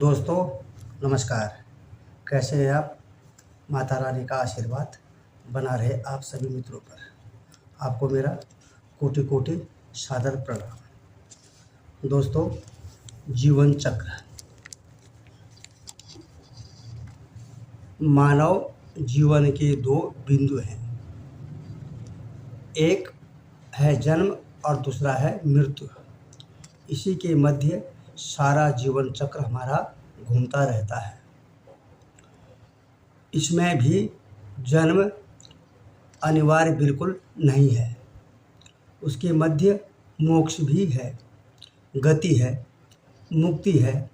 दोस्तों नमस्कार। कैसे हैं आप? माता रानी का आशीर्वाद बना रहे आप सभी मित्रों पर। आपको मेरा कोटि कोटि सादर प्रणाम। दोस्तों, जीवन चक्र, मानव जीवन के दो बिंदु हैं। एक है जन्म और दूसरा है मृत्यु। इसी के मध्य सारा जीवन चक्र हमारा घूमता रहता है। इसमें भी जन्म अनिवार्य बिल्कुल नहीं है। उसके मध्य मोक्ष भी है, गति है, मुक्ति है।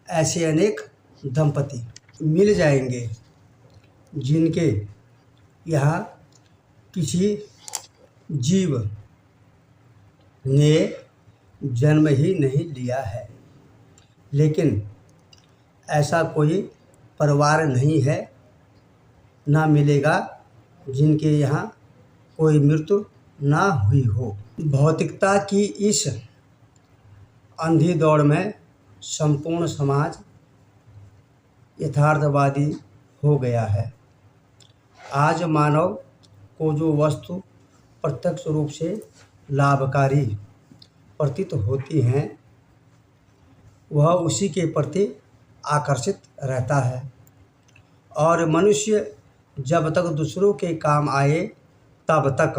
ऐसे अनेक दंपति मिल जाएंगे जिनके यहाँ किसी जीव ने जन्म ही नहीं लिया है, लेकिन ऐसा कोई परिवार नहीं है, ना मिलेगा जिनके यहाँ कोई मृत्यु ना हुई हो। भौतिकता की इस अंधी दौड़ में संपूर्ण समाज यथार्थवादी हो गया है। आज मानव को जो वस्तु प्रत्यक्ष रूप से लाभकारी प्रतीत होती हैं, वह उसी के प्रति आकर्षित रहता है और मनुष्य जब तक दूसरों के काम आए तब तक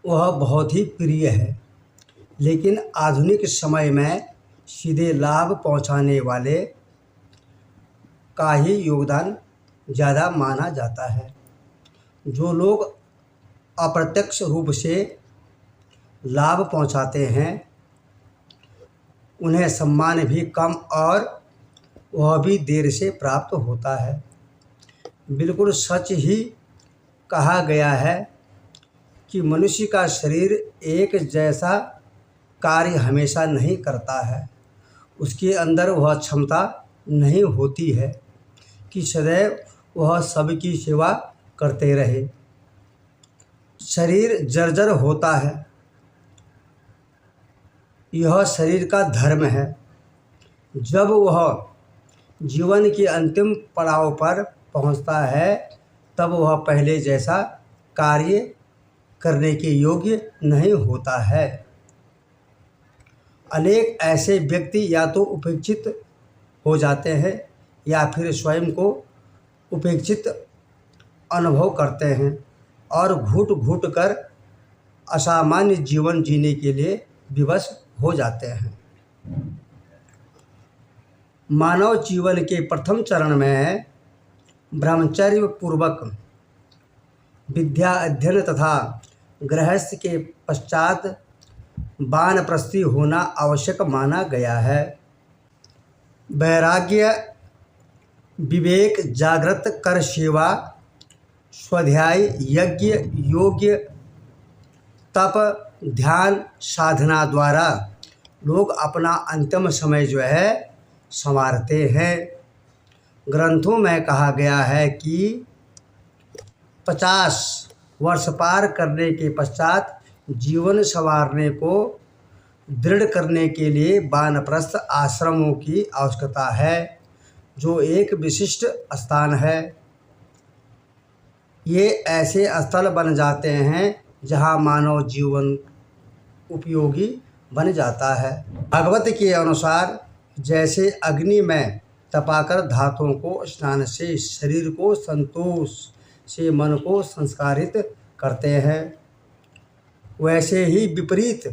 वह बहुत ही प्रिय है। लेकिन आधुनिक समय में सीधे लाभ पहुंचाने वाले का ही योगदान ज़्यादा माना जाता है। जो लोग अप्रत्यक्ष रूप से लाभ पहुंचाते हैं उन्हें सम्मान भी कम और वह भी देर से प्राप्त होता है। बिल्कुल सच ही कहा गया है कि मनुष्य का शरीर एक जैसा कार्य हमेशा नहीं करता है। उसके अंदर वह क्षमता नहीं होती है कि सदैव वह सबकी सेवा करते रहे। शरीर जर्जर होता है, यह शरीर का धर्म है। जब वह जीवन के अंतिम पड़ाव पर पहुंचता है तब वह पहले जैसा कार्य करने के योग्य नहीं होता है। अनेक ऐसे व्यक्ति या तो उपेक्षित हो जाते हैं या फिर स्वयं को उपेक्षित अनुभव करते हैं और घुट घुट कर असामान्य जीवन जीने के लिए विवश हो जाते हैं। मानव जीवन के प्रथम चरण में ब्रह्मचर्य पूर्वक विद्या अध्ययन तथा गृहस्थ के पश्चात वानप्रस्थी होना आवश्यक माना गया है। वैराग्य, विवेक, जागृत कर सेवा, स्वाध्याय, यज्ञ, योग्य, तप, ध्यान, साधना द्वारा लोग अपना अंतिम समय जो है संवारते हैं। ग्रंथों में कहा गया है कि 50 वर्ष पार करने के पश्चात जीवन संवारने को दृढ़ करने के लिए वानप्रस्थ आश्रमों की आवश्यकता है, जो एक विशिष्ट स्थान है। ये ऐसे स्थल बन जाते हैं जहाँ मानव जीवन उपयोगी बन जाता है। भागवत के अनुसार जैसे अग्नि में तपाकर धातुओं को स्नान से शरीर को संतोष से मन को संस्कारित करते हैं, वैसे ही विपरीत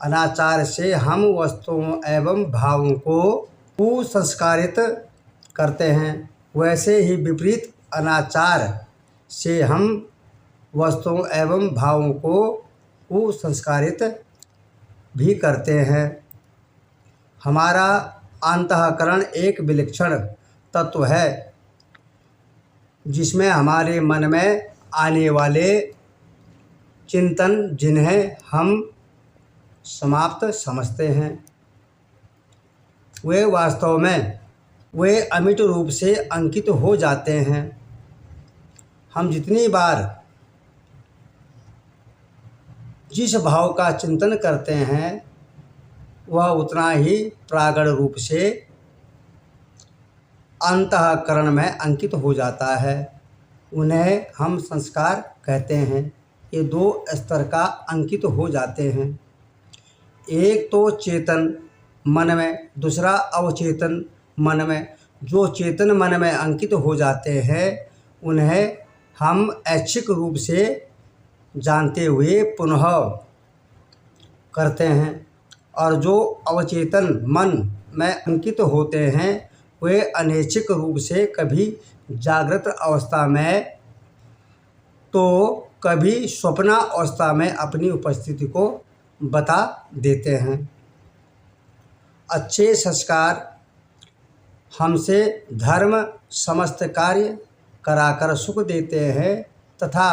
अनाचार से हम वस्तुओं एवं भावों को कुसंस्कारित करते हैं। वैसे ही विपरीत अनाचार से हम वस्तुओं एवं भावों को कुसंस्कारित भी करते हैं। हमारा अंतःकरण एक विलक्षण तत्व है जिसमें हमारे मन में आने वाले चिंतन, जिन्हें हम समाप्त समझते हैं, वे वास्तव में वे अमिट रूप से अंकित हो जाते हैं। हम जितनी बार जिस भाव का चिंतन करते हैं वह उतना ही प्रागढ़ रूप से अंतःकरण में अंकित हो जाता है। उन्हें हम संस्कार कहते हैं। ये दो स्तर का अंकित हो जाते हैं। एक तो चेतन मन में, दूसरा अवचेतन मन में। जो चेतन मन में अंकित हो जाते हैं उन्हें हम ऐच्छिक रूप से जानते हुए पुनः करते हैं, और जो अवचेतन मन में अंकित होते हैं वे अनैच्छिक रूप से कभी जागृत अवस्था में तो कभी स्वप्न अवस्था में अपनी उपस्थिति को बता देते हैं। अच्छे संस्कार हमसे धर्म समस्त कार्य कराकर सुख देते हैं तथा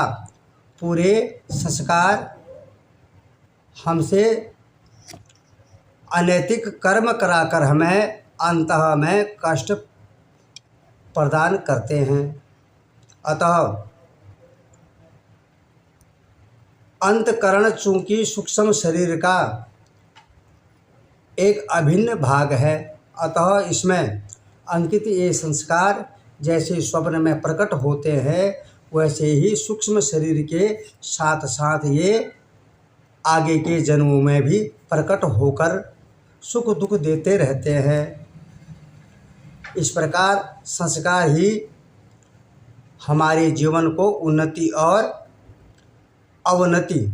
पूरे संस्कार हमसे अनैतिक कर्म कराकर हमें अंतः में कष्ट प्रदान करते हैं। अतः अंतःकरण चूँकि सूक्ष्म शरीर का एक अभिन्न भाग है, अतः इसमें अंकित ये संस्कार जैसे स्वप्न में प्रकट होते हैं वैसे ही सूक्ष्म शरीर के साथ साथ ये आगे के जन्मों में भी प्रकट होकर सुख दुख देते रहते हैं। इस प्रकार संस्कार ही हमारे जीवन को उन्नति और अवनति,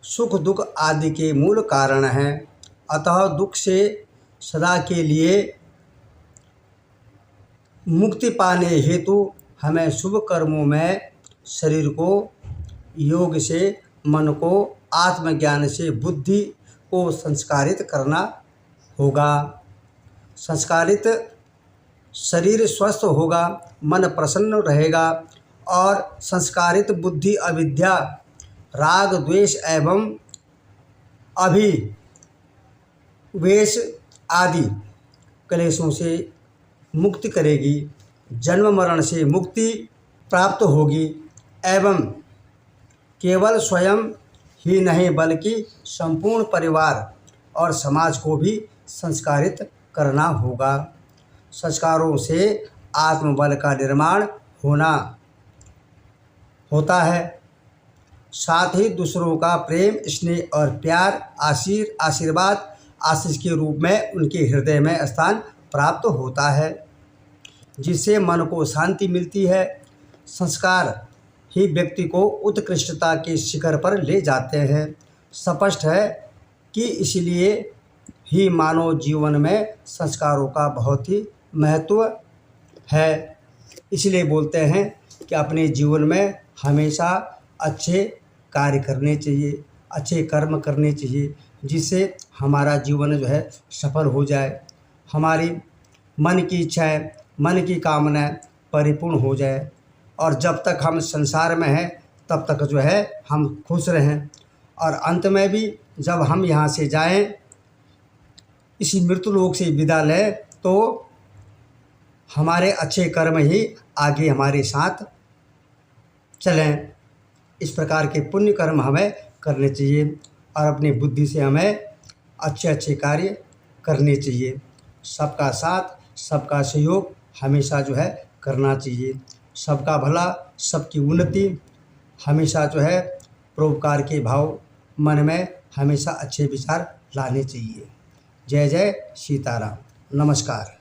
सुख दुख आदि के मूल कारण हैं। अतः दुख से सदा के लिए मुक्ति पाने हेतु हमें शुभ कर्मों में शरीर को, योग से मन को, आत्मज्ञान से बुद्धि को संस्कारित करना होगा। संस्कारित शरीर स्वस्थ होगा, मन प्रसन्न रहेगा और संस्कारित बुद्धि अविद्या, राग द्वेष एवं अभिवेश आदि क्लेशों से मुक्ति करेगी, जन्म मरण से मुक्ति प्राप्त होगी एवं केवल स्वयं ही नहीं बल्कि संपूर्ण परिवार और समाज को भी संस्कारित करना होगा। संस्कारों से आत्मबल का निर्माण होता है, साथ ही दूसरों का प्रेम, स्नेह और प्यार, आशीर्वाद, आशीष के रूप में उनके हृदय में स्थान प्राप्त होता है, जिससे मन को शांति मिलती है। संस्कार ही व्यक्ति को उत्कृष्टता के शिखर पर ले जाते हैं। स्पष्ट है कि इसलिए ही मानव जीवन में संस्कारों का बहुत ही महत्व है। इसलिए बोलते हैं कि अपने जीवन में हमेशा अच्छे कार्य करने चाहिए, अच्छे कर्म करने चाहिए, जिससे हमारा जीवन जो है सफल हो जाए, हमारी मन की इच्छाएं, मन की कामनाएं परिपूर्ण हो जाए, और जब तक हम संसार में हैं तब तक जो है हम खुश रहें, और अंत में भी जब हम यहाँ से जाएं, इसी मृत्यु लोक से विदा लें, तो हमारे अच्छे कर्म ही आगे हमारे साथ चलें। इस प्रकार के पुण्य कर्म हमें करने चाहिए और अपनी बुद्धि से हमें अच्छे अच्छे कार्य करने चाहिए। सबका साथ, सबका सहयोग हमेशा जो है करना चाहिए। सबका भला, सबकी उन्नति, हमेशा जो है परोपकार के भाव मन में हमेशा अच्छे विचार लाने चाहिए। जय जय सीताराम। नमस्कार।